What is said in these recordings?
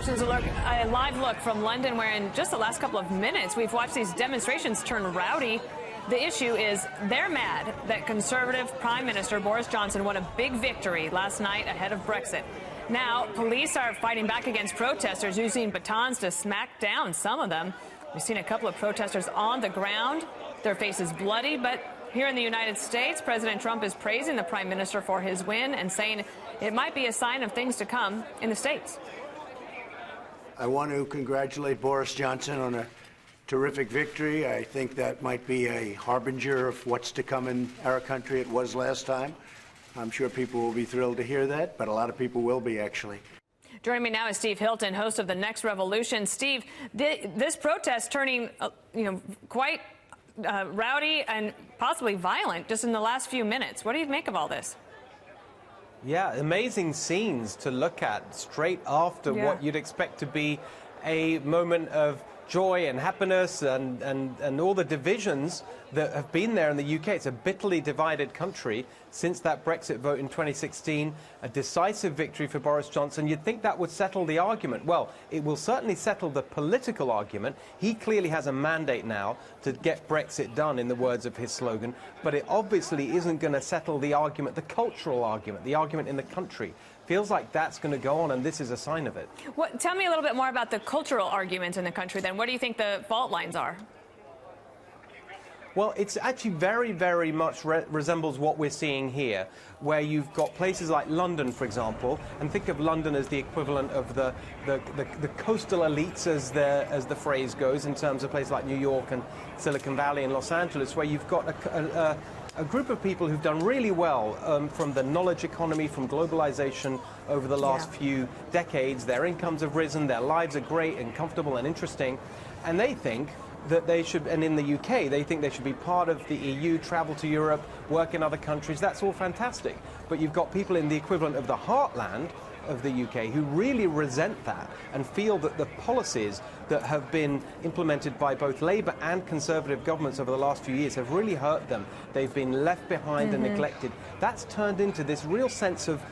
options, a live look from London, where in just the last couple of minutes we've watched these demonstrations turn rowdy. The issue is they're mad that Conservative Prime Minister Boris Johnson won a big victory last night ahead of Brexit. Now, police are fighting back against protesters, using batons to smack down some of them. We've seen a couple of protesters on the ground, their faces bloody. But here in the United States, President Trump is praising the Prime Minister for his win and saying it might be a sign of things to come in the States. I want to congratulate Boris Johnson on a terrific victory. I think that might be a harbinger of what's to come in our country. It was last time. I'm sure people will be thrilled to hear that, but a lot of people will be, actually. Joining me now is Steve Hilton, host of The Next Revolution. Steve, this protest turning, quite rowdy and possibly violent just in the last few minutes. What do you make of all this? Yeah, amazing scenes to look at straight after what you'd expect to be a moment of joy and happiness and all the divisions that have been there in the UK. It's a bitterly divided country since that Brexit vote in 2016, a decisive victory for Boris Johnson. You'd think that would settle the argument. Well, it will certainly settle the political argument. He clearly has a mandate now to get Brexit done, in the words of his slogan, but it obviously isn't going to settle the argument, the cultural argument, the argument in the country. Feels like that's going to go on, and this is a sign of it. Tell me a little bit more about the cultural argument in the country, then. What do you think the fault lines are? Well, it's actually very, very much resembles what we're seeing here, where you've got places like London, for example, and think of London as the equivalent of the coastal elites, as the phrase goes, in terms of places like New York and Silicon Valley and Los Angeles, where you've got a group of people who've done really well from the knowledge economy, from globalization over the last few decades. Their incomes have risen, their lives are great and comfortable and interesting, and they think that they should, and in the UK, they think they should be part of the EU, travel to Europe, work in other countries. That's all fantastic. But you've got people in the equivalent of the heartland of the UK who really resent that and feel that the policies that have been implemented by both Labour and Conservative governments over the last few years have really hurt them. They've been left behind and neglected. That's turned into this real sense of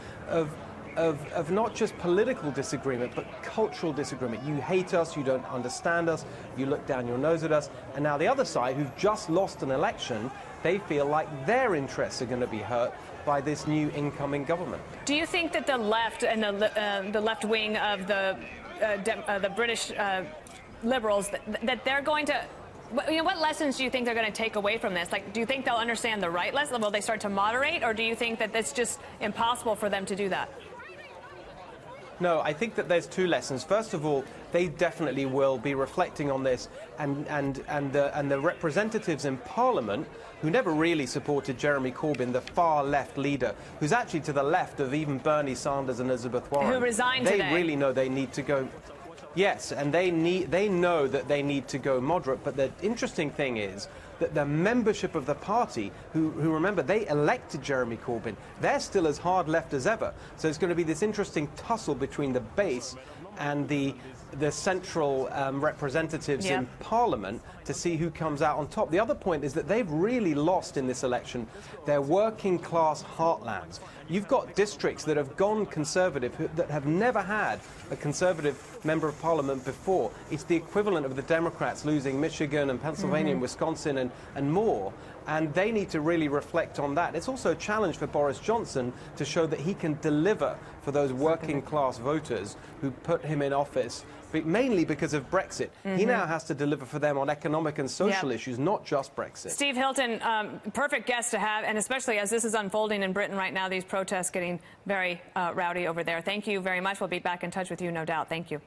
not just political disagreement, but cultural disagreement. You hate us, you don't understand us, you look down your nose at us. And now the other side, who've just lost an election, they feel like their interests are going to be hurt by this new incoming government. Do you think that the left and the left wing of the British Liberals, that they're going to... what lessons do you think they're going to take away from this? Like, do you think they'll understand the right lesson? Will they start to moderate, or do you think that it's just impossible for them to do that? No, I think that there's two lessons. First of all, they definitely will be reflecting on this, and the representatives in Parliament, who never really supported Jeremy Corbyn, the far-left leader, who's actually to the left of even Bernie Sanders and Elizabeth Warren. Who resigned today. They really know they need to go... Yes, and they know that they need to go moderate, but the interesting thing is that the membership of the party, who remember, they elected Jeremy Corbyn, they're still as hard left as ever. So it's going to be this interesting tussle between the base and the central representatives in Parliament to see who comes out on top. The other point is that they've really lost in this election their working class heartlands. You've got districts that have gone Conservative that have never had a Conservative member of Parliament before. It's the equivalent of the Democrats losing Michigan and Pennsylvania and Wisconsin and more. And they need to really reflect on that. It's also a challenge for Boris Johnson to show that he can deliver for those working class voters who put him in office, mainly because of Brexit. He now has to deliver for them on economic and social issues, not just Brexit. Steve Hilton, perfect guest to have, and especially as this is unfolding in Britain right now, these protests getting very rowdy over there. Thank you very much. We'll be back in touch with you, no doubt. Thank you.